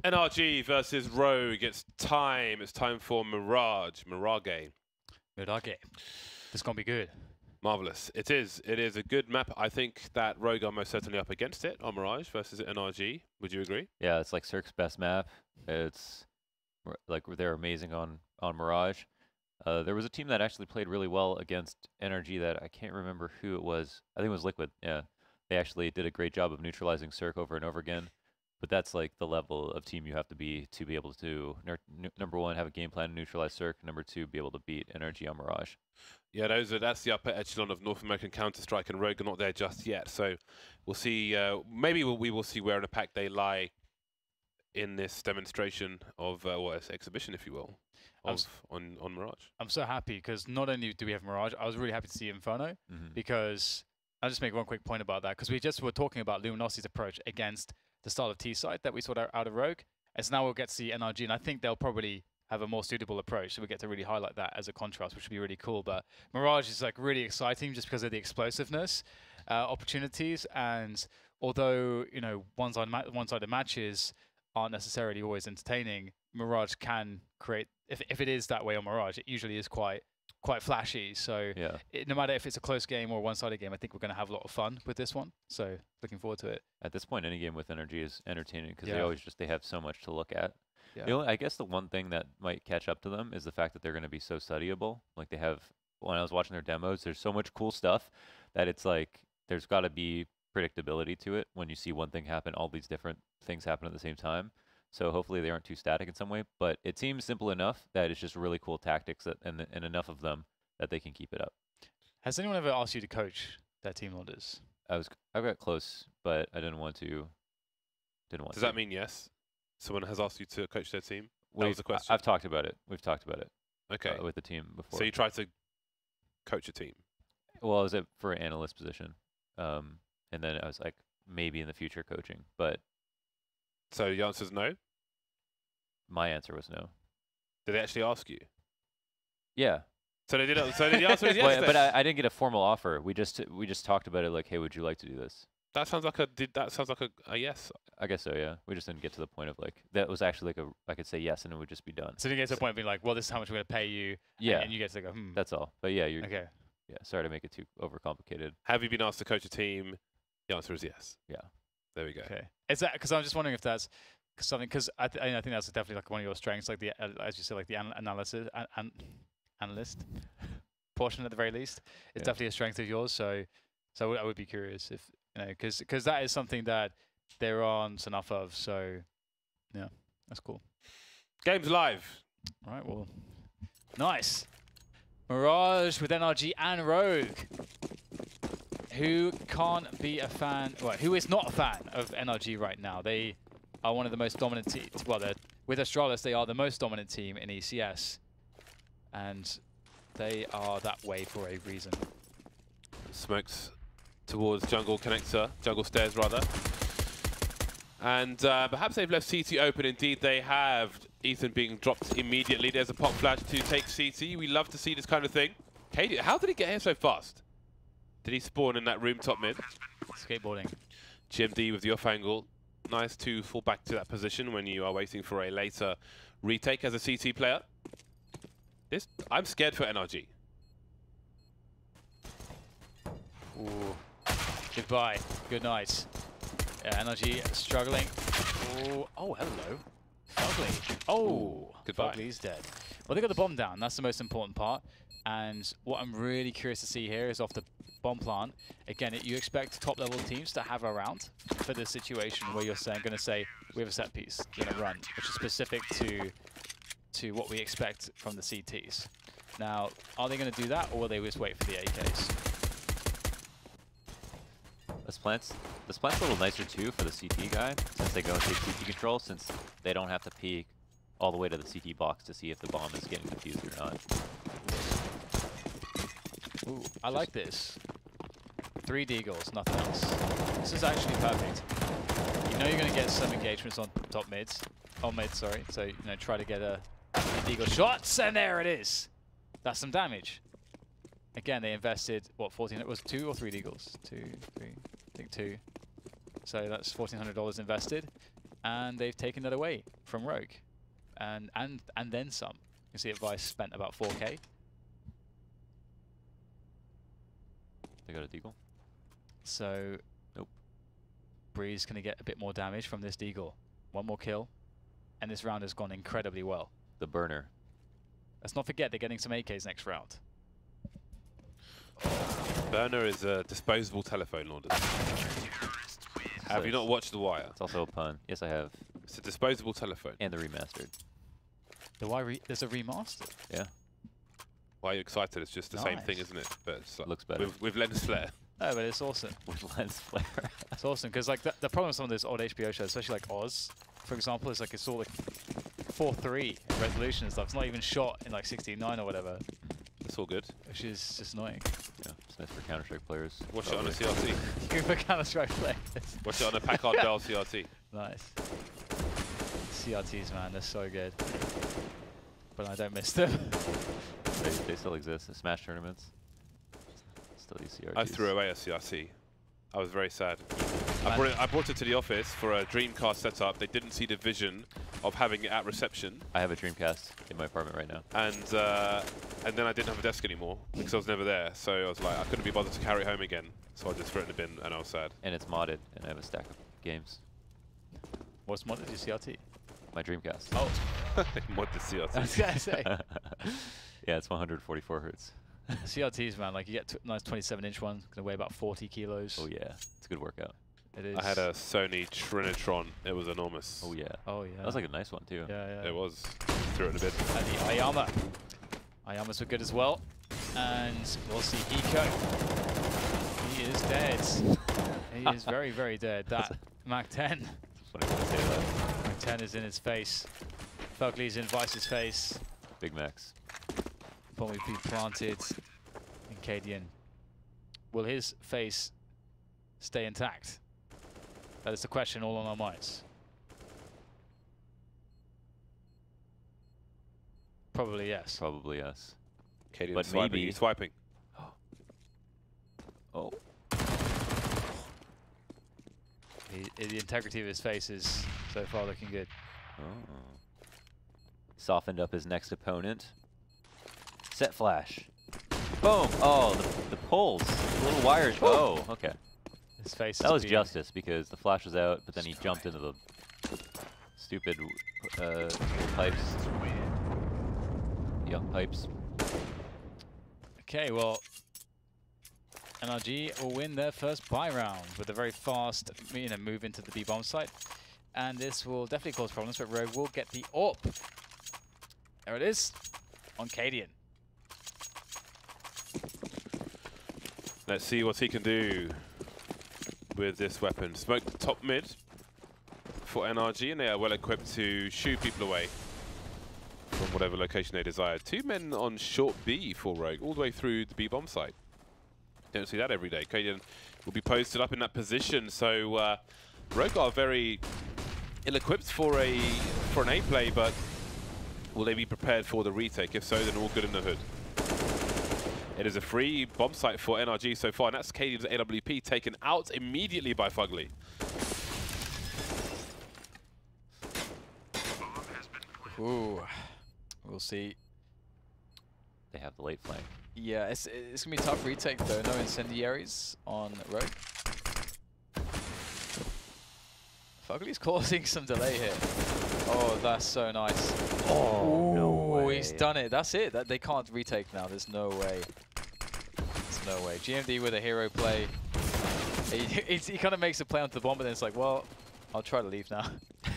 NRG versus Rogue. It's time. It's time for Mirage. Mirage. Mirage. This is going to be good. Marvelous. It is. It is a good map. I think that Rogue are most certainly up against it on Mirage versus NRG. Would you agree? Yeah, it's like Cirque's best map. It's like they're amazing on Mirage. There was a team that actually played really well against NRG that I can't remember who it was. I think it was Liquid. Yeah, they actually did a great job of neutralizing Cirque over and over again. But that's like the level of team you have to be able to, number one, have a game plan to neutralize Cirque. Number two, be able to beat NRG on Mirage. Yeah, that's the upper echelon of North American Counter-Strike, and Rogue are not there just yet. So we'll see. Maybe we will see where in the pack they lie in this demonstration of, or exhibition, if you will, on Mirage. I'm so happy because not only do we have Mirage, I was really happy to see Inferno because I'll just make one quick point about that because we just were talking about Luminosity's approach against the style of T-side that we saw out of Rogue. And so now we'll get to see NRG, and I think they'll probably have a more suitable approach, so we get to really highlight that as a contrast, which would be really cool. But Mirage is like really exciting just because of the explosiveness, opportunities, and although one-sided matches aren't necessarily always entertaining, Mirage can create. If it is that way on Mirage, it usually is quite flashy. So yeah, no matter if it's a close game or a one-sided game, I think we're going to have a lot of fun with this one. So looking forward to it. At this point, any game with NRG is entertaining because they have so much to look at. Yeah. I guess the one thing that might catch up to them is the fact that they're going to be so studyable. Like they have, when I was watching their demos, there's so much cool stuff that it's like there's got to be predictability to it. When you see one thing happen, all these different things happen at the same time. So hopefully they aren't too static in some way. But it seems simple enough that it's just really cool tactics and enough of them that they can keep it up. Has anyone ever asked you to coach their team leaders? I got close, but I didn't want to. Does that mean yes? Someone has asked you to coach their team? That was the question. I've talked about it. We've talked about it. Okay. With the team before. So you tried to coach a team? Well, I was for an analyst position, and then I was like maybe in the future coaching, but. So the answer is no? My answer was no. Did they actually ask you? Yeah. So they did. So the answer is yes. But I didn't get a formal offer. We just talked about it. Like, hey, would you like to do this? That sounds like a yes. I guess so. Yeah. We just didn't get to the point of like that was actually like I could say yes and it would just be done. So you get to the point of being like, well, this is how much we're going to pay you. Yeah. And you get to go, That's all. But yeah, okay. Yeah. Sorry to make it too overcomplicated. Have you been asked to coach a team? The answer is yes. Yeah. There we go. Okay. Is that because I'm just wondering if that's something because I think that's definitely like one of your strengths, like the as you said, like the analyst portion at the very least. It's definitely a strength of yours. So I would be curious if because that is something that there aren't enough of. So yeah, that's cool. Game's live. All right. Well, nice. Mirage with NRG and Rogue. Who can't be a fan? Well, who is not a fan of NRG right now? They are one of the most dominant teams. Well, with Astralis, they are the most dominant team in ECS. And they are that way for a reason. Smokes towards jungle stairs rather. And perhaps they've left CT open. Indeed, they have. Ethan being dropped immediately. There's a pop flash to take CT. We love to see this kind of thing. Katie, how did he get here so fast? Did he spawn in that room top mid? Skateboarding. GMD with the off angle. Nice to fall back to that position when you are waiting for a later retake as a CT player. I'm scared for NRG. Ooh. Goodbye. Good night. Yeah, NRG struggling. Ooh. Oh, hello. Fugly. Oh, goodbye. Fugly's dead. Well, they got the bomb down. That's the most important part. And what I'm really curious to see here is off the bomb plant. Again, you expect top-level teams to have a round for this situation where you're going to say, we have a set piece, you're going to run, which is specific to what we expect from the CTs. Now, are they going to do that, or will they just wait for the AKs? This plant's a little nicer too for the CT guy, since they go and take CT control, since they don't have to peek all the way to the CT box to see if the bomb is getting defused or not. Ooh, I like this. 3 deagles, nothing else. This is actually perfect. You know you're going to get some engagements on top mids. On mid, sorry. So, try to get a deagle shots, and there it is. That's some damage. Again, they invested, what, 14, it was 2 or 3 deagles? 2, 3, I think 2. So that's $1,400 invested. and they've taken that away from Rogue, and then some. You can see Vice spent about 4K. They got a deagle. So, nope. Breeze gonna get a bit more damage from this deagle. One more kill, and this round has gone incredibly well. The burner. Let's not forget they're getting some AKs next round. Burner is a disposable telephone, London. Have you not watched The Wire? It's also a pun. Yes, I have. It's a disposable telephone. And the remastered. There's a remaster? Yeah. Why are you excited? It's just the same thing, isn't it? But it's like looks better. With lens flare. No, but it's awesome. With lens flare. It's awesome, because like the problem with some of those old HBO shows, especially like Oz, for example, is like it's all like 4:3 resolution and stuff. It's not even shot in like 16:9 or whatever. It's all good. Which is just annoying. Yeah, it's nice for Counter-Strike players. Watch it on a CRT. Good for Counter-Strike players. Watch it on a Packard Bell CRT. Nice. CRTs, man, they're so good. But I don't miss them. They still exist in Smash tournaments. Still use CRTs. I threw away a CRT. I was very sad. I brought it to the office for a Dreamcast setup. They didn't see the vision of having it at reception. I have a Dreamcast in my apartment right now. And then I didn't have a desk anymore because I was never there. So I was like, I couldn't be bothered to carry it home again. So I just threw it in the bin, and I was sad. And it's modded, and I have a stack of games. What's modded? Your CRT? My Dreamcast. Oh. Mod the CRT. I was gonna say. Yeah, it's 144 hertz. CRTs, man, like you get a nice 27-inch one, gonna weigh about 40 kilos. Oh yeah, it's a good workout. It is. I had a Sony Trinitron. It was enormous. Oh yeah. Oh yeah. That was like a nice one too. Yeah, yeah. It was. Threw it in a bin. And the Ayama. Ayamas were good as well. And we'll see Eco. He is dead. He is very, very dead. That Mac 10. Funny to say that. Mac 10 is in his face. Fugly's in Vice's face. Big Max. Bomb will be planted in Cadian. Will his face stay intact? That is the question all on our minds. Probably yes. Probably yes. Cadian But swiping. maybe. He's swiping. Oh. The integrity of his face is so far looking good. Oh. Softened up his next opponent. Set flash. Boom! Oh, the poles. The little wires. Oh, okay. His face That was justice because the flash was out, but then he jumped into the stupid pipes. Young pipes. Okay, well, NRG will win their first buy round with a very fast move into the B-bomb site. And this will definitely cause problems, but Rogue will get the AWP. There it is, on Cadian. Let's see what he can do with this weapon. Smoke top mid for NRG, and they are well equipped to shoo people away from whatever location they desire. 2 men on short B for Rogue, all the way through the B-bomb site. Don't see that every day. Cadian will be posted up in that position, so Rogue are very ill-equipped for an A play, but will they be prepared for the retake? If so, then all good in the hood. It is a free bomb site for NRG so far, and that's Cadian's AWP taken out immediately by Fugly. Ooh, we'll see. They have the late flank. Yeah, it's gonna be a tough retake though. No incendiaries on Rogue. Fugly's causing some delay here. Oh, that's so nice. Oh, no way. He's done it. That's it. They can't retake now. There's no way. There's no way. GMD with a hero play. He kind of makes a play onto the bomb, but then it's like, well, I'll try to leave now.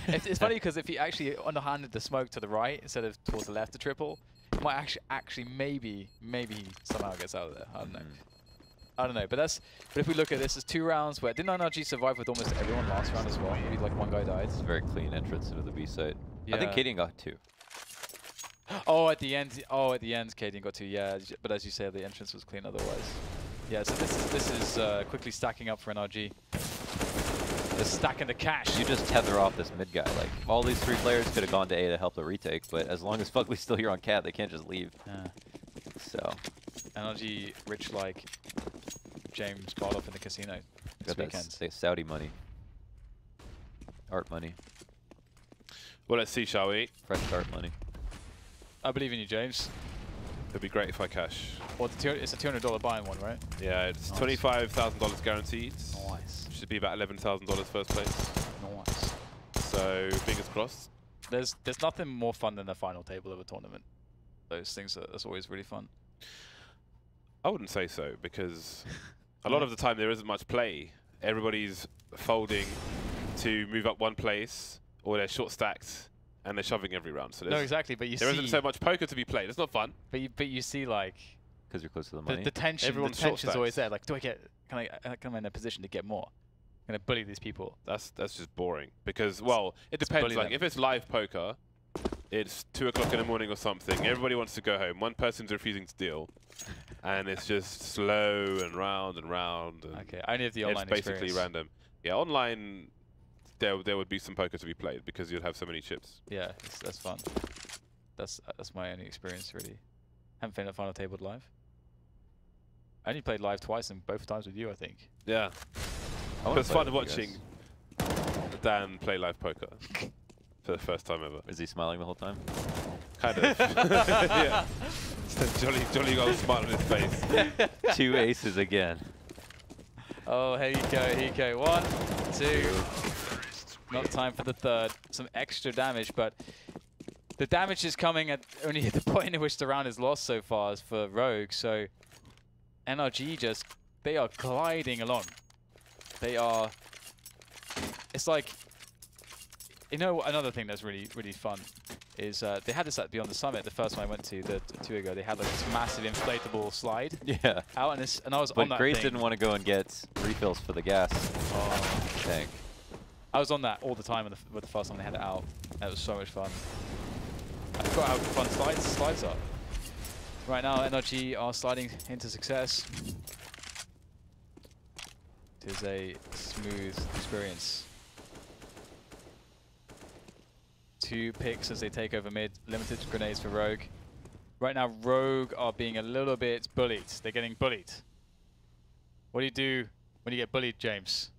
It's funny because if he actually underhanded the smoke to the right instead of towards the left to triple, it might actually maybe he somehow gets out of there. I don't know. I don't know, but if we look at this as 2 rounds where didn't NRG survive with almost everyone last round as well? Maybe like 1 guy died. It's a very clean entrance into the B site. Yeah. I think Cadian got 2. Oh, at the end, Cadian got 2. Yeah, but as you say, the entrance was clean otherwise. Yeah, so this is quickly stacking up for NRG. They're stacking the cash. You just tether off this mid guy. Like all these 3 players could have gone to A to help the retake, but as long as Fugly's still here on cat, they can't just leave. Yeah. So NRG rich like James Bardoff in the casino this got weekend. that Saudi money, art money. Well, let's see, shall we? Fresh start money. I believe in you, James. It'd be great if I cash. Well, it's a $200 buy-in one, right? Yeah, it's Nice. $25,000 guaranteed. Nice. Should be about $11,000 first place. Nice. So fingers crossed. There's nothing more fun than the final table of a tournament. Those things that's always really fun. I wouldn't say so, because a lot of the time there isn't much play. Everybody's folding to move up one place, or they're short stacked and they're shoving every round. So No, exactly. But there isn't so much poker to be played. It's not fun. But you see like Because you're close to the money. the tension. Everyone's The tension's short always stacks. there. Like, do I get? Can I in a position to get more? Can I bully these people? That's just boring. Because, well, it depends. bully Like them. if it's live poker, it's 2 o'clock in the morning or something. Everybody wants to go home. One person's refusing to deal, and it's just slow and round and round. And Okay, I only have the online it's basically experience. random. Yeah, online there would be some poker to be played because you'd have so many chips. Yeah, that's fun. That's my only experience really. Haven't played a final table live. I only played live twice, and both times with you, I think. Yeah, I wanna it's play fun with you guys. watching Dan play live poker for the first time ever. Is he smiling the whole time? Kind of. Yeah. Jolly old smile on his face. 2 aces again. Oh, here you go. 1, 2. Not time for the third. Some extra damage, but the damage is coming at only at the point in which the round is lost so far as for Rogue. So NRG they are gliding along. They are. It's like, you know, another thing that's really fun is they had this at Beyond the Summit. The first one I went to, the 2 ago, they had like this massive inflatable slide Yeah. out, and I was But on that Grace thing. didn't want to go and get refills for the gas tank. I was on that all the time with the first time they had it out. That was so much fun. I forgot how fun slides are. Right now, NRG are sliding into success. It is a smooth experience. 2 picks as they take over mid. Limited grenades for Rogue. Right now, Rogue are being a little bit bullied. They're getting bullied. What do you do when you get bullied, James?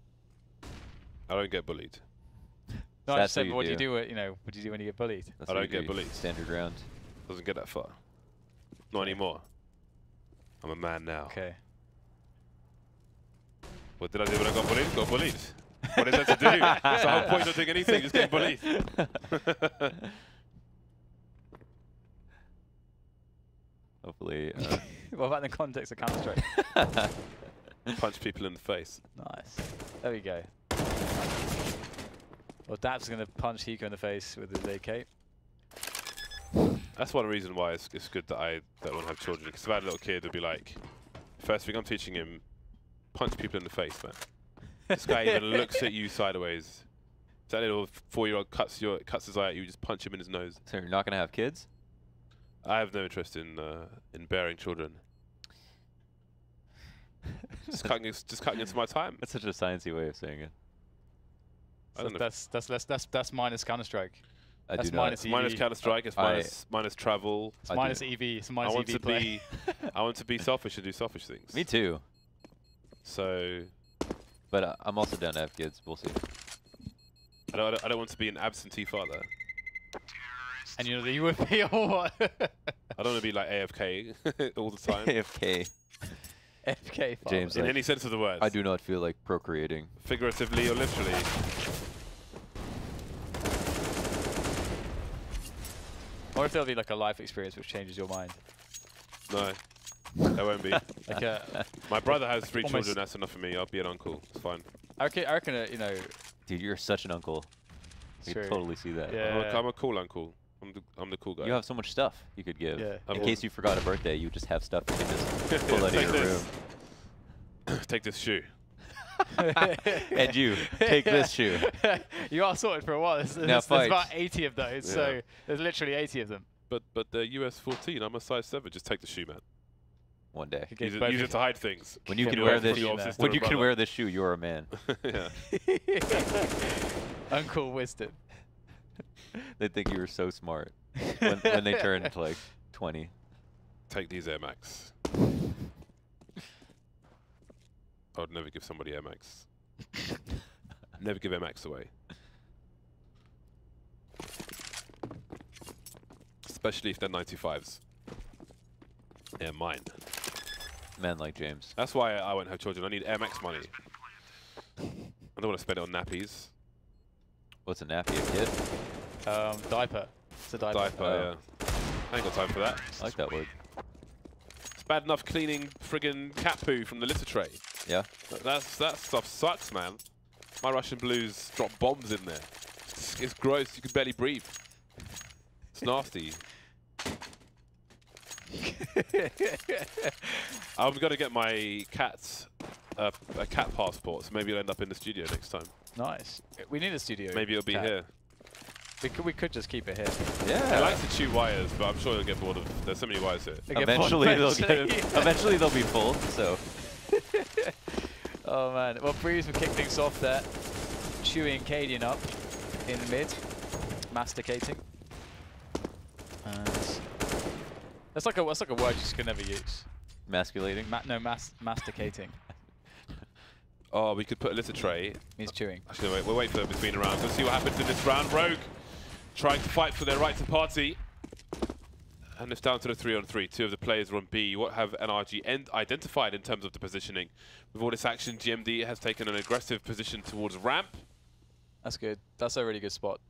I don't get bullied. No, I That's just said, what what do you you do? You know, what do you do when you get bullied? That's I what don't you get do, bullied. Standard round. Doesn't get that far. Not anymore. I'm a man now. Okay. What did I do when I got bullied? Got bullied. What is that to do? That's the whole point of doing anything, just getting bullied. Hopefully. What about in the context of Counter-Strike? Punch people in the face. Nice. There we go. Well, Dap's going to punch Hiko in the face with his AK. That's one reason why it's good that I don't want to have children. Because if I had a little kid, it'd be like, first thing I'm teaching him, punch people in the face, man. This guy even looks at you sideways. If that little 4-year-old cuts his eye at you, just punch him in his nose. So you're not going to have kids? I have no interest in bearing children. just cutting into my time. That's such a sciencey way of saying it. I don't know. That's minus Counter-Strike. I That's do not. minus It's minus EV. Counter-Strike. It's minus travel. It's I minus do. EV. It's I minus want EV to play. be. I want to be selfish and do selfish things. Me too. So But I'm also down to have kids. We'll see. I don't want to be an absentee father. And you know that you would be or what? I don't want to be like AFK all the time. AFK. FK. James, In like, any sense of the word. I do not feel like procreating. Figuratively or literally. Or if there'll be like a life experience which changes your mind. No, there won't be. Like a, My brother has 3 Almost- children. That's enough for me. I'll be an uncle. It's fine. I reckon, you know, Dude, you're such an uncle. I True. can totally see that. Yeah. I'm a cool uncle. I'm the cool guy. You have so much stuff you could give. Yeah. In I've case you forgot a birthday, you just have stuff you can just pull out of Take your this. room. Take this shoe. And you, take this shoe. You are sorted for a while. There's Now about fight. 80 of those, Yeah. so there's literally 80 of them. But the US 14. I'm a size 7. Just take the shoe, man. One day. Okay, Use both it of to hide things. When you From can your wear older this, your sister when or you can brother. wear this shoe, you're a man. Yeah. Uncle wisdom. They think you were so smart when they turn to like 20. Take these Air Max. I would never give somebody Air Max. Never give Air Max away. Especially if they're 95s. Yeah, mine. Men like James. That's why I won't have children. I need MX money. I don't want to spend it on nappies. What's a nappy, a kid? Diaper. It's a diaper. Diaper, yeah. I ain't got time for that. I like that word. It's bad enough cleaning friggin' cat poo from the litter tray. Yeah. That stuff sucks, man. My Russian blues drop bombs in there. It's gross. You can barely breathe. It's nasty. I've got to get my cat a cat passport, so maybe it'll end up in the studio next time. Nice. We need a studio. Maybe it'll be cat. here. We could just keep it here. Yeah. I like to chew wires, but I'm sure it'll get bored of. There's so many wires here. Eventually eventually they'll be full. So. Oh man. Well, Breeze will kick things off there. Chewing Cadian up in the mid, masticating. And that's like a word you just can never use. Masculating? Masticating. Oh, we could put a litter tray. Means chewing. Actually, we'll wait for between rounds. Let's see what happens in this round. Rogue trying to fight for their right to party. And it's down to the 3-on-3. Two of the players are on B. What have NRG identified in terms of the positioning? With all this action, GMD has taken an aggressive position towards ramp. That's good. That's a really good spot.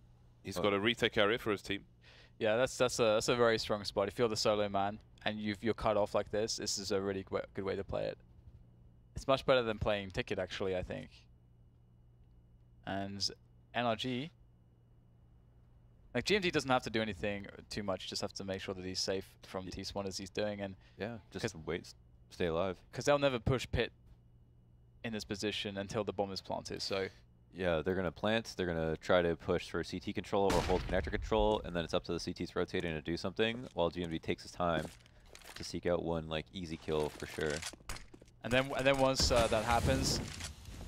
He's got a retake area for his team. Yeah, that's a very strong spot. If you're the solo man and you're cut off like this is a really good way to play it. It's much better than playing Ticket, actually, I think. And NRG, like GMD doesn't have to do anything too much. Just have to make sure that he's safe from T-spawn as he's doing, and yeah, just wait, stay alive. Because they'll never push Pit in this position until the bomb is planted. So. Yeah, they're going to plant, they're going to try to push for CT control or hold connector control, and then it's up to the CTs rotating to do something, while GMD takes his time to seek out one like easy kill for sure. And then once that happens,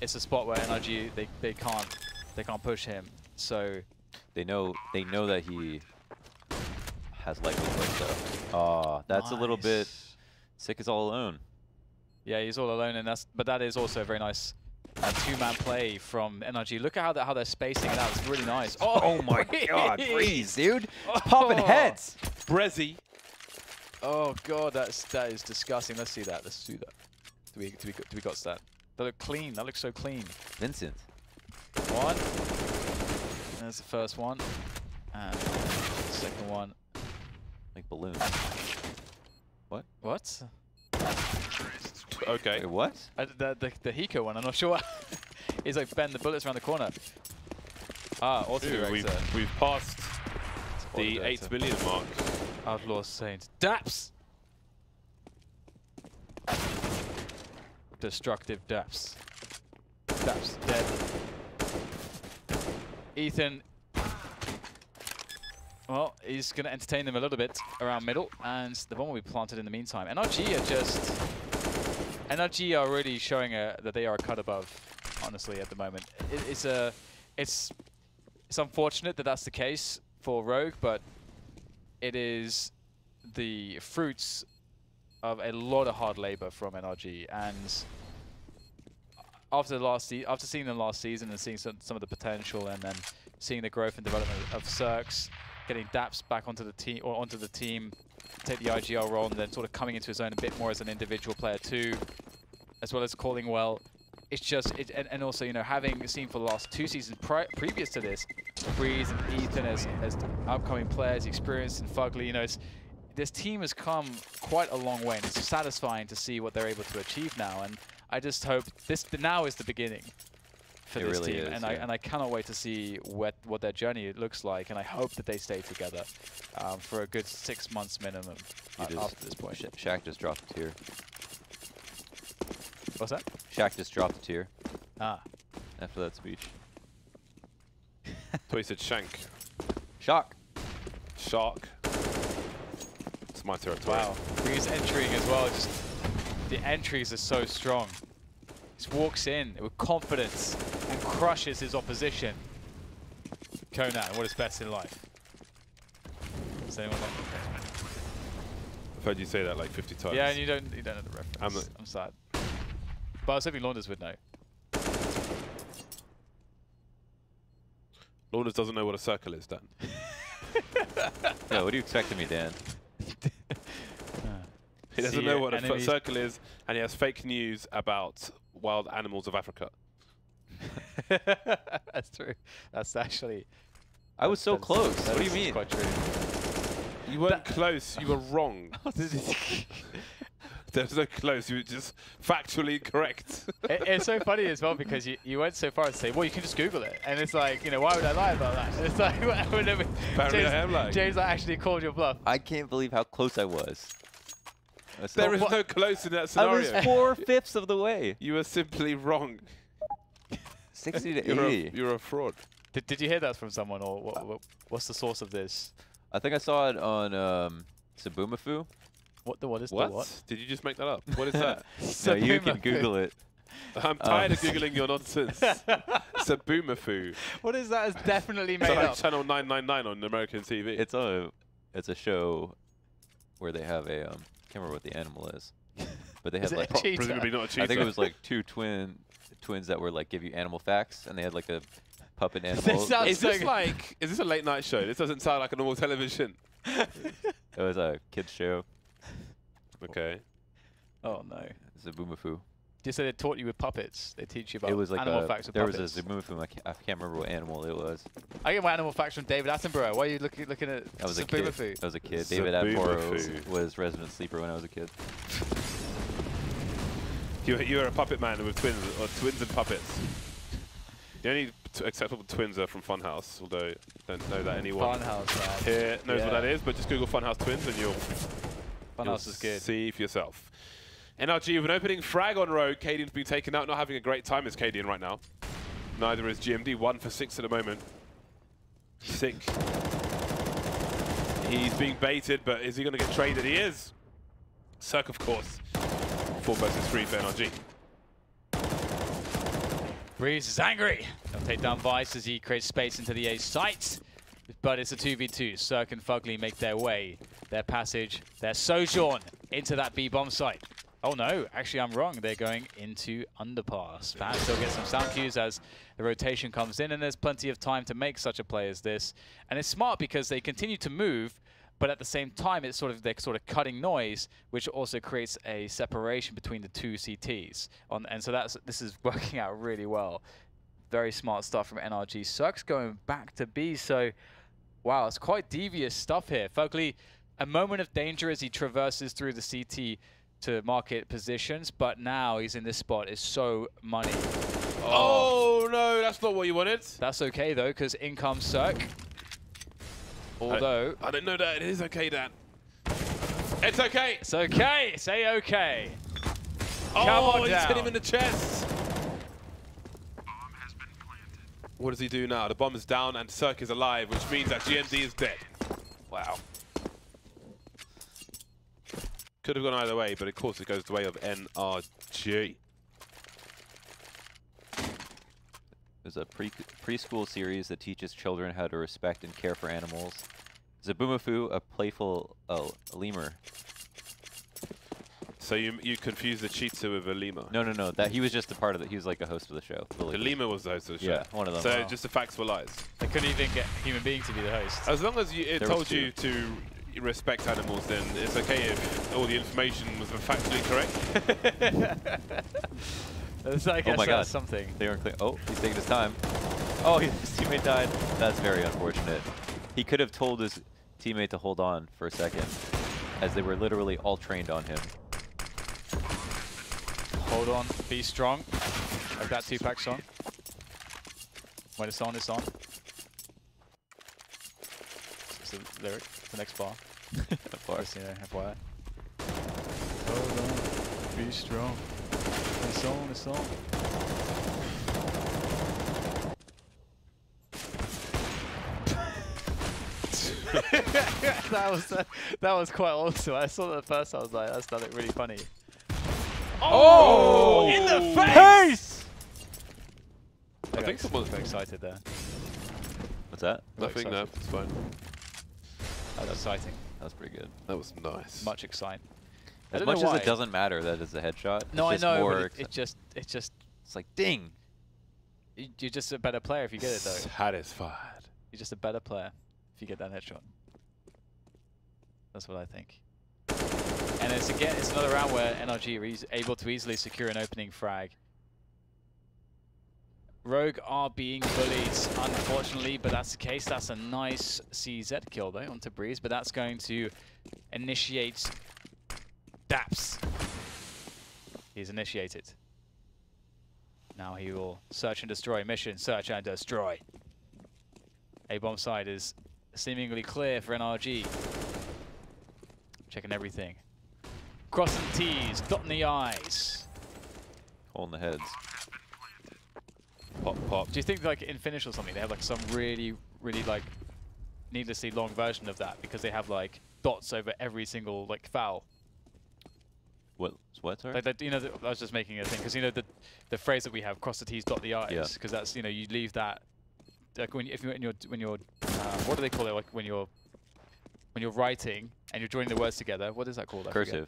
it's a spot where NRG they can't push him. So they know that he has likelihood though. Oh, that's nice. A little bit Sick is all alone. Yeah, he's all alone, and but that is also a very nice two-man play from NRG. Look at how they're spacing it out. It's really nice. Oh my god, Breeze, dude. Popping heads. Brezzy. Oh god, that is disgusting. Let's see that. Let's do that. Do we got that? That look clean. That looks so clean. Vincent. One. There's the first one. And the second one. Like balloons. What? What? Okay. Wait, what? The Hiko one, I'm not sure. He's like bend the bullets around the corner. Ah, also we've passed the 8 million mark. Outlaw Saints. Daps! Destructive Daps. Daps dead. Ethan. Well, he's going to entertain them a little bit around middle, and the bomb will be planted in the meantime. NRG are really showing that they are a cut above, honestly, at the moment. It's unfortunate that that's the case for Rogue, but it is the fruits of a lot of hard labor from NRG. And after seeing them last season and seeing some of the potential, and then seeing the growth and development of Cirx, getting Daps back onto the team, take the IGL role, and then sort of coming into his own a bit more as an individual player too, as well as calling well. It's just, and also, you know, having seen for the last 2 seasons previous to this, Breeze and Ethan as upcoming players, experienced in Fugly, you know, this team has come quite a long way, and it's satisfying to see what they're able to achieve now. And I just hope now is the beginning for this really team, is, and I cannot wait to see what their journey looks like, and I hope that they stay together for a good 6 months minimum after this point. Shaq just dropped a tier. What's that? Shaq just dropped a tier. Ah. After that speech. So he said Shank. Shock. Shark. It's my territory. Wow. He's entering as well. Just the entries are so strong. Just walks in with confidence and crushes his opposition. Conan, what is best in life? Does anyone know? I've heard you say that like 50 times. Yeah, and you don't know the reference. I'm sad. But I was hoping Launders would know. Launders doesn't know what a circle is, Dan. Yeah, what do you expect of me, Dan? He doesn't know what a circle is, and he has fake news about wild animals of Africa. That's true. That's actually... I was so close. What do you mean? Quite true. You weren't close. You were wrong. There was no close. You were just factually correct. It's so funny as well because you went so far as to say, well, you can just Google it. And it's like, you know, why would I lie about that? It's like, Apparently I am lying. James actually called your bluff. I can't believe how close I was. There is no close in that scenario. I was 4/5 of the way. You were simply wrong. 60 to 80. You're a fraud. Did you hear that from someone, or what's the source of this? I think I saw it on Sabumafu. What is what? the what? Did you just make that up? What is that? No, you can Google it. I'm tired of Googling your nonsense. Sabumafu. What is that? It's definitely made It's like up. Channel 999 on American TV. It's a show where they have a can't remember what the animal is, but they had like presumably not a cheetah. I think it was like two twins that were like give you animal facts, and they had like a puppet animal. Is this a late night show? This doesn't sound like a normal television. It was a kids show. Okay. Oh no. Zabumafu. You said they taught you with puppets. They teach you about It was like animal facts with there puppets. was a Zabumafu. I can't remember what animal it was. I get my animal facts from David Attenborough. Why are you looking at I was a kid. Zabumafu? I was a kid. David Attenborough was resident sleeper when I was a kid. You were a puppet man with twins, or twins and puppets. The only acceptable twins are from Funhouse, although I don't know that anyone Funhouse, here knows what that is, but just Google Funhouse twins and you'll Funhouse is good. See for yourself. NRG with an opening frag on Rogue. Cadian's been taken out, not having a great time as Cadian right now. Neither is GMD, 1 for 6 at the moment. Sick. He's being baited, but is he going to get traded? He is. Cirque, of course. 4 versus 3 for NRG. Breeze is angry. He'll take down Vice as he creates space into the A site. But it's a 2v2. Cirque and Fugly make their way, their passage, their sojourn into that B bomb site. Oh no, actually I'm wrong. They're going into underpass. Perhaps they'll get some sound cues as the rotation comes in, and there's plenty of time to make such a play as this. And it's smart because they continue to move, but at the same time they're sort of cutting noise, which also creates a separation between the two CTs. And so this is working out really well. Very smart stuff from NRG. Cirque's going back to B, so wow, it's quite devious stuff here. Fugly, a moment of danger as he traverses through the CT to market positions, but now he's in this spot. Is so money. Oh no, that's not what you wanted. That's okay though, because in comes Cirque. Although I didn't know that. It is okay, Dan. It's okay. It's okay. Say okay. Oh, Come on he's down. hit him in the chest. What does he do now? The bomb is down and Cirque is alive, which means that GMD is dead. Wow. Could have gone either way, but of course it goes the way of NRG. There's a preschool series that teaches children how to respect and care for animals. Zabumafu, a playful lemur. So you confuse the cheetah with a lemur? No. That he was just a part of it. He was like a host of the show. The lemur was the host of the show? Yeah, one of them. So just the facts were lies? They couldn't even get a human being to be the host. As long as it told you to respect animals, then it's okay if all the information was factually correct. I guess oh my God, something. They weren't clear. Oh, he's taking his time. Oh, his teammate died. That's very unfortunate. He could have told his teammate to hold on for a second, as they were literally all trained on him. Hold on, be strong. Like that 2-pack song. When it's on, it's on. It's the lyric, the next bar. Just, yeah, FYI. Hold on, be strong. It's on, it's on. that was quite awesome. I saw that first, I was like, that's done it really funny. Oh! In the face! I think someone's very excited there. What's that? Nothing, no, it's fine. That was exciting. That was pretty good. That was nice. Much exciting. As much as it doesn't matter that it's a headshot. No, it's I know, more but it's like, ding! You're just a better player if you get it, though. Satisfied. You're just a better player. if you get that headshot. That's what I think. And it's another round where NRG are able to easily secure an opening frag. Rogue are being bullied, unfortunately, but that's the case. That's a nice CZ kill, though, onto Breeze, but that's going to initiate Daps. He's initiated. Now he will search and destroy. Mission, search and destroy. A-bomb side is seemingly clear for NRG. Checking everything. Crossing the T's, dotting the I's. Holding the heads. Pop, pop. Do you think, like, in Finish or something, they have, like, some really, like, needlessly long version of that because they have, like, dots over every single, like, foul? What, sorry? Like, you know, I was just making a thing because, you know, the phrase that we have, cross the T's, dot the I's, because that's, you know, you leave that, like, when you're what do they call it? Like, when you're writing and you're joining the words together, what is that called? Cursive.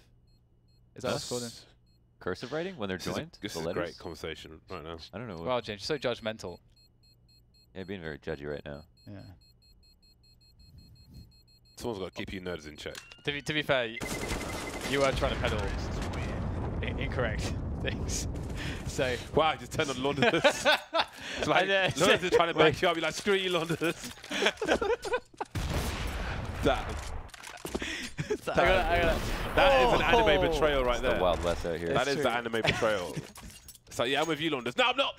Is that what it's called? In? Cursive writing when they're joined? This is a great conversation right now. I don't know. Wow, James, you're so judgmental. Yeah, being very judgy right now. Yeah. Someone's got to keep you nerds in check. To be fair, you were trying to peddle incorrect things. So wow, just turned on Londoners. It's like Londoners are trying to back you up. You're like, screw you, Londoners. Damn. That is an anime betrayal right there. The Wild West out here. That is the anime betrayal. It's like, yeah, I'm with you, Londoners. No, I'm not.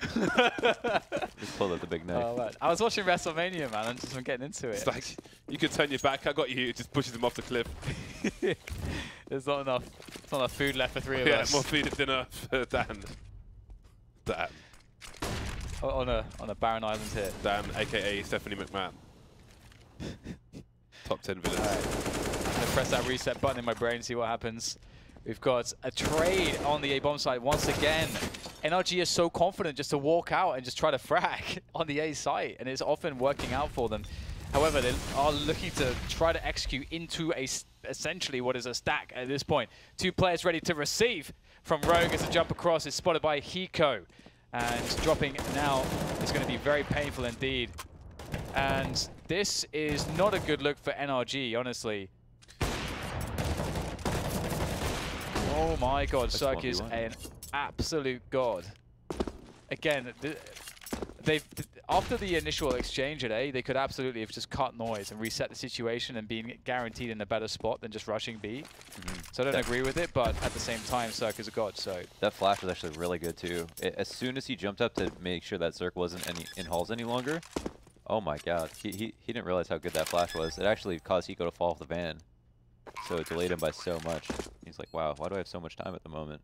Just pull out the big knife. Oh, man. I was watching WrestleMania, man, and just getting into it. It's like, you could turn your back. I got you. It just pushes him off the cliff. There's not enough food left for three of us. Yeah, more food at dinner for Dan. Dan. On a barren island here. Dan, a.k.a. Stephanie McMahon. Top 10 villains. All right. I'm going to press that reset button in my brain and see what happens. We've got a trade on the A-bomb side once again. NRG is so confident just to walk out and just try to frag on the A site, and it's often working out for them. However, they are looking to try to execute into essentially what is a stack at this point. Two players ready to receive from Rogue as a jump across is spotted by Hiko. And dropping now is going to be very painful indeed. And this is not a good look for NRG, honestly. Oh my god, Cirque is an absolute god. Again, after the initial exchange at A, they could absolutely have just cut noise and reset the situation and been guaranteed in a better spot than just rushing B. So I don't agree with it, but at the same time, Cirque is a god, so... That flash was actually really good too. As soon as he jumped up to make sure that Cirque wasn't in halls any longer, oh my god, he didn't realize how good that flash was. It actually caused Hiko to fall off the van. So it delayed him by so much. He's like, wow, why do I have so much time at the moment?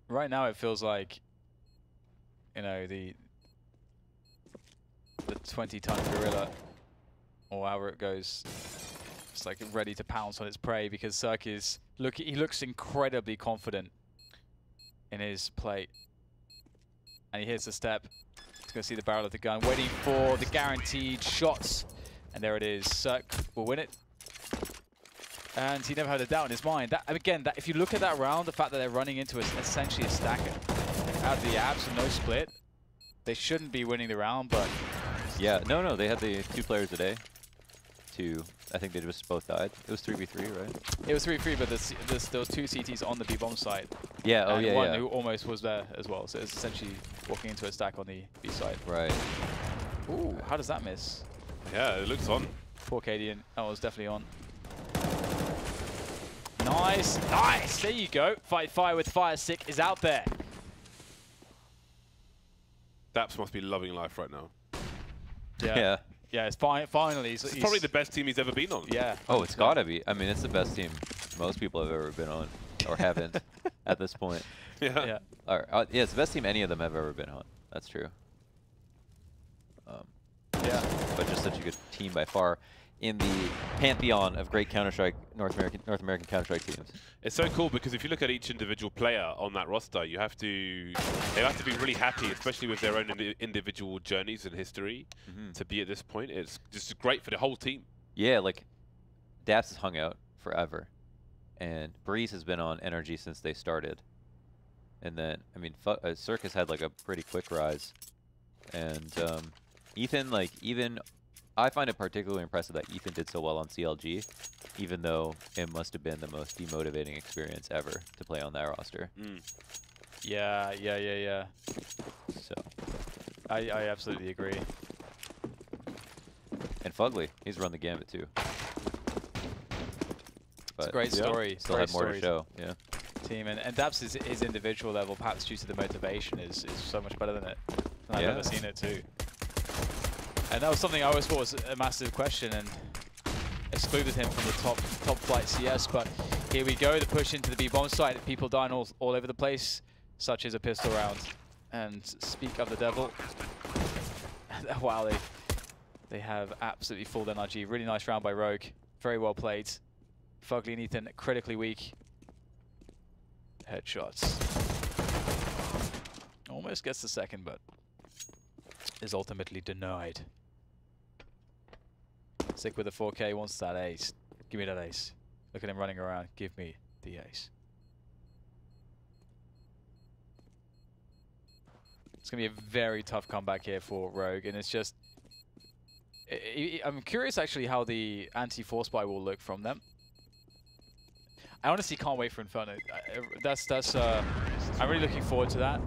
Right now it feels like, you know, the 20-ton gorilla, or however it goes, it's like ready to pounce on its prey because Cirque is, he looks incredibly confident in his play. And he hits the step. He's going to see the barrel of the gun, waiting for the guaranteed shots. And there it is. Cirque will win it. And he never had a doubt in his mind. Again, if you look at that round, the fact that they're running into essentially a stacker out of the abs and no split, they shouldn't be winning the round, but... Yeah, no, they had the 2 players a day. I think they just both died. It was 3v3, right? It was 3v3, but there was 2 CTs on the B-bomb side. Yeah, and one who almost was there as well. So it's essentially walking into a stack on the B side. Right. Ooh, how does that miss? Yeah, it looks on. Poor Cadian. Oh, it was definitely on. Nice, nice! There you go. Fight Fire with FACEIT is out there. Daps must be loving life right now. Yeah. Yeah, it's finally. It's probably the best team he's ever been on. Yeah. Oh, it's gotta be. I mean, it's the best team most people have ever been on, or haven't at this point. Yeah. Yeah, it's the best team any of them have ever been on. That's true. Yeah. But just such a good team by far in the pantheon of great Counter-Strike, North American Counter-Strike teams. It's so cool because if you look at each individual player on that roster, they have to be really happy, especially with their own individual journeys and history, to be at this point. It's just great for the whole team. Yeah, like Daps has hung out forever, and Breeze has been on NRG since they started. And then, I mean, Cirque has had like a pretty quick rise, and Ethan, like even I find it particularly impressive that Ethan did so well on CLG, even though it must have been the most demotivating experience ever to play on that roster. Yeah. So. I absolutely agree. And Fugly, he's run the gamut too. It's a great story. Still had more to show. Yeah. Team and Dabs' his individual level, perhaps due to the motivation, is so much better than I've ever seen it too. And that was something I always thought was a massive question and excluded him from the top flight CS. But here we go, the push into the B-bomb site. People dying all over the place, such as a pistol round. And speak of the devil. Wow, they have absolutely fooled NRG. Really nice round by Rogue. Very well played. Fugly and Ethan critically weak. Headshots. Almost gets the second, but is ultimately denied. Sick with the 4K, wants that ace. Give me that ace. Look at him running around. Give me the ace. It's going to be a very tough comeback here for Rogue, and it's just... I'm curious actually how the anti-force buy will look from them. I honestly can't wait for Inferno. I'm really looking forward to that,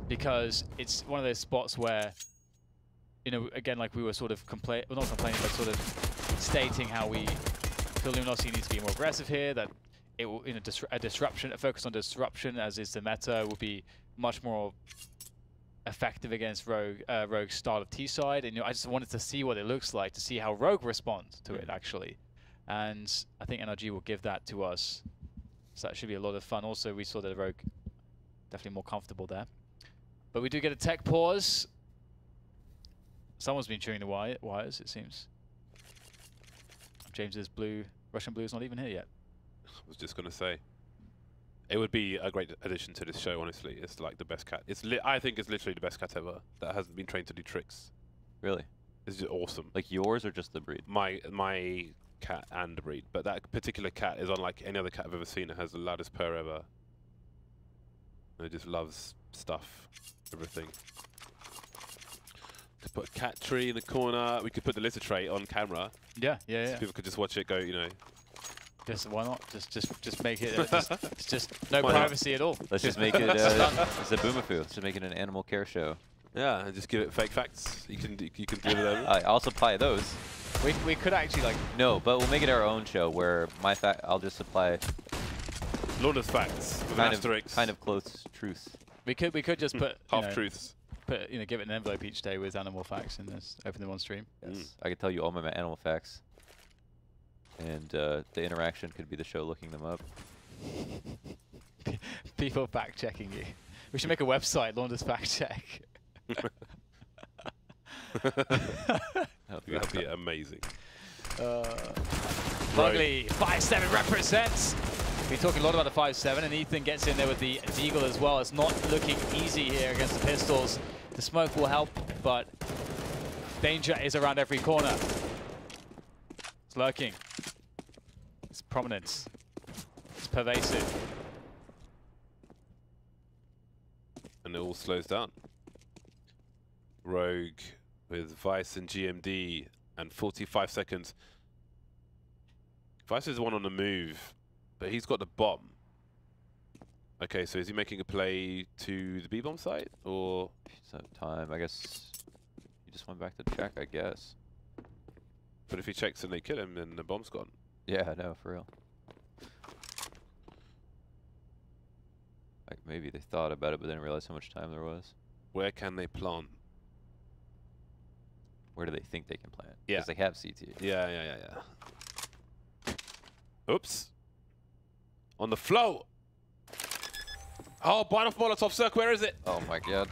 because it's one of those spots where, you know, again, like we were sort of not complaining, but sort of stating how we feel Luminosity needs to be more aggressive here. That it will, you know, a focus on disruption, as is the meta, will be much more effective against Rogue's style of T-side. And you know, I just wanted to see what it looks like, to see how Rogue responds to it actually. And I think NRG will give that to us. So that should be a lot of fun. Also, we saw that Rogue definitely more comfortable there. But we do get a tech pause. Someone's been chewing the wires, it seems. James's Russian blue is not even here yet. I was just going to say, it would be a great addition to this show, honestly. It's like the best cat. I think it's literally the best cat ever that hasn't been trained to do tricks. Really? It's just awesome. Like yours or just the breed? My cat and the breed. But that particular cat is unlike any other cat I've ever seen. It has the loudest purr ever. And it just loves stuff, everything. Could put a cat tree in the corner. We could put the litter tray on camera. Yeah. So people could just watch it go, you know. Just why not? Just make it. It's just no privacy at all. Let's just make it. It's a boomafoo. Let's just make it an animal care show. Yeah, and just give it fake facts. You can deal with them. I'll supply those. We could actually like. No, but we'll make it our own show where I'll just supply. Lorna's facts with an asterisk. Kind of close truth. We could just put half truths. Give it an envelope each day with animal facts and just open them on stream. Yes. I could tell you all my animal facts. And the interaction could be the show looking them up. People fact checking you. We should make a website, Launder's Fact Check. That'd be amazing. Fugly, 5-7 represents. We're talking a lot about the 5-7, and Ethan gets in there with the Deagle as well. It's not looking easy here against the pistols. The smoke will help, but danger is around every corner. It's lurking. It's prominent. It's pervasive. And it all slows down. Rogue with Vice and GMD and 45 seconds. Vice is the one on the move, but he's got the bomb. Okay, so is he making a play to the B-bomb site, or? Time, I guess. He just went back to check, I guess. But if he checks and they kill him, then the bomb's gone. Yeah, no, for real. Like maybe they thought about it, but didn't realize how much time there was. Where can they plant? Where do they think they can plant? Yeah. Because they have CT. Yeah. Oops. On the float. Oh, bite off Molotov, Cirque, where is it? Oh my god.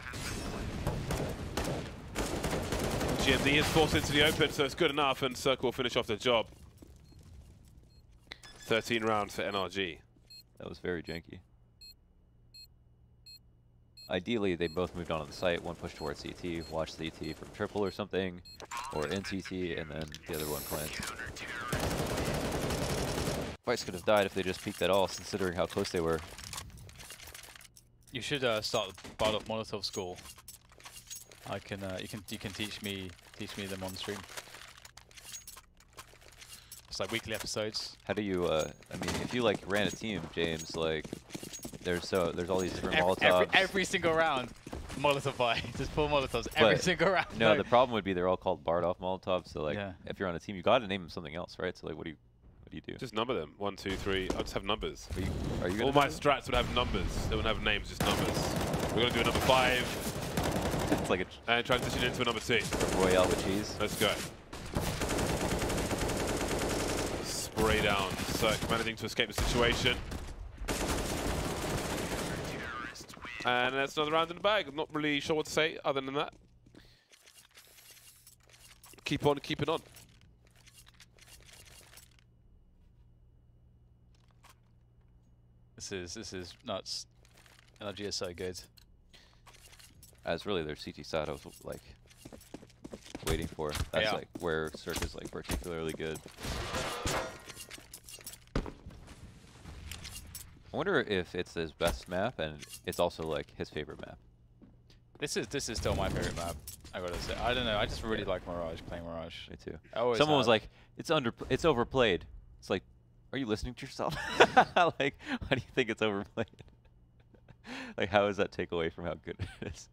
GMD is forced into the open, so it's good enough, and Cirque will finish off the job. 13 rounds for NRG. That was very janky. Ideally, they both moved on to the site. One pushed towards CT, watched CT from triple or something, or in CT, and then the other one plants. Vice could have died if they just peeked at all, considering how close they were. You should start the Bite Off Molotov school. I can you can teach me them on stream. It's like weekly episodes. How do you? I mean, if you like ran a team, James, like there's all these different Molotovs. Every single round, Molotov buy. Just pull Molotovs every single round. No, the problem would be they're all called Bardolph Molotovs. So like, Yeah. if you're on a team, you got to name them something else, right? So like, what do you do? Just number them. 1, 2, 3. I'll just have numbers. Are you All my strats would have numbers. They wouldn't have names, just numbers. We're going to do a number 5. It's like and transition into a number 6. a Royale with cheese. Let's go. Spray down. Cirque managing to escape the situation. And that's another round in the bag. I'm not really sure what to say other than that. Keep on keeping on. This is nuts. NRG is so good. As really their CT side I was like waiting for. That's like where Cirque is like particularly good. I wonder if it's his best map and it's also like his favorite map. This is still my favorite map. I gotta say. I don't know. I just really like Mirage, playing Mirage. Me too. Someone was like, it's overplayed. It's like, are you listening to yourself? Like, why do you think it's overplayed? Like, how does that take away from how good it is?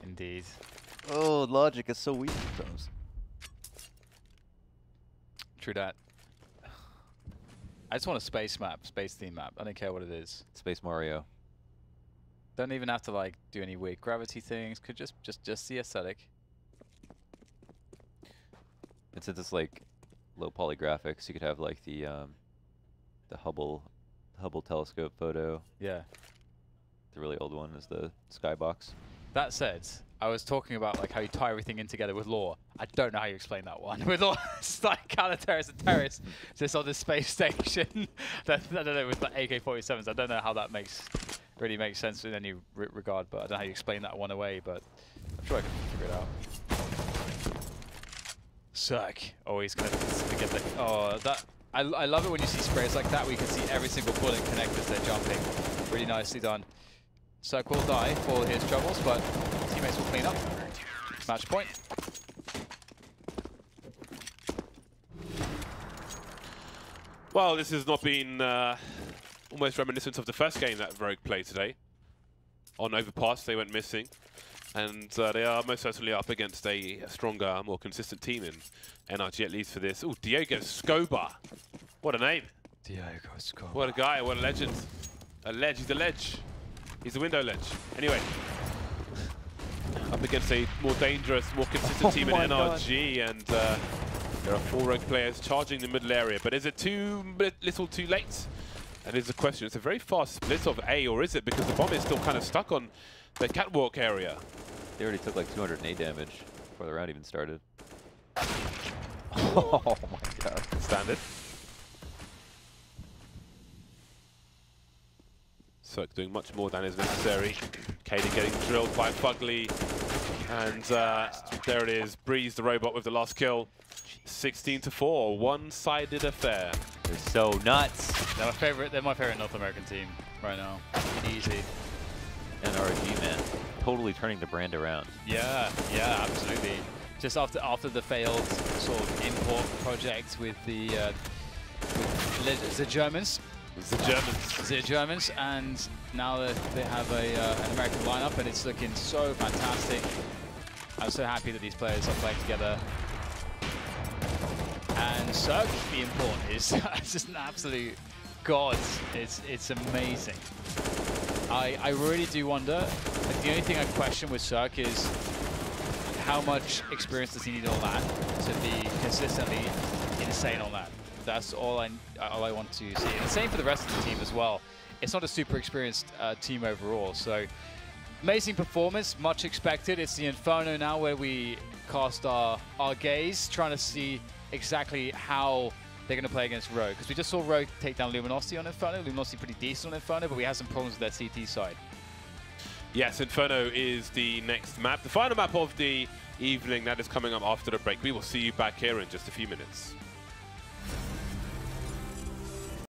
Indeed. Oh, logic is so weak sometimes. True that. I just want a space map, space theme map. I don't care what it is. Space Mario. Don't even have to like do any weird gravity things. Could just the aesthetic. And since it's like low poly graphics, you could have like the Hubble telescope photo. Yeah. The really old one is the skybox. That said, I was talking about like how you tie everything in together with lore. I don't know how you explain that one. With lore, it's like counter-terrorist and terrorists just on this space station. I don't know, with like AK-47s. I don't know how that really makes sense in any regard, but I don't know how you explain that one away, but I'm sure I can figure it out. Suck. Always kind of get the... Oh, that... I love it when you see sprays like that where you can see every single bullet connect as they're jumping. Really nicely done. Cirque will die for his troubles, but teammates will clean up. Match point. Well, this has not been almost reminiscent of the first game that Rogue played today. On Overpass, they went missing. And they are most certainly up against a stronger, more consistent team in NRG, at least for this. Oh, Diego Scoba. What a name. Diego Scoba. What a guy, what a legend. A ledge, he's a ledge. He's a window ledge. Anyway, up against a more dangerous, more consistent team in NRG, and there are 4 Rogue players charging the middle area. But is it too little too late? That is the question. It's a very fast split of A, or is it because the bomb is still kind of stuck on the catwalk area? They already took like 200 nade damage before the round even started. Oh my god. Standard. Cirque doing much more than is necessary. Katie getting drilled by Fugly. And there it is. Breeze the robot with the last kill. 16-4. One-sided affair. They're so nuts. They're my favorite North American team right now. Easy. NRG, man. Totally turning the brand around. Yeah, absolutely. Just after the failed sort of import project with the Germans. The Germans, and now they have an American lineup, and it's looking so fantastic. I'm so happy that these players are playing together. And Cirque, the import, is just an absolute god. It's amazing. I really do wonder. Like, the only thing I question with Cirque is how much experience does he need on LAN to be consistently insane on LAN. That's all I want to see. And the same for the rest of the team as well. It's not a super experienced team overall. So amazing performance, much expected. It's the Inferno now where we cast our gaze, trying to see exactly how they're going to play against Rogue. Because we just saw Rogue take down Luminosity on Inferno. Luminosity pretty decent on Inferno, but we had some problems with their CT side. Yes, Inferno is the next map. The final map of the evening that is coming up after the break. We will see you back here in just a few minutes.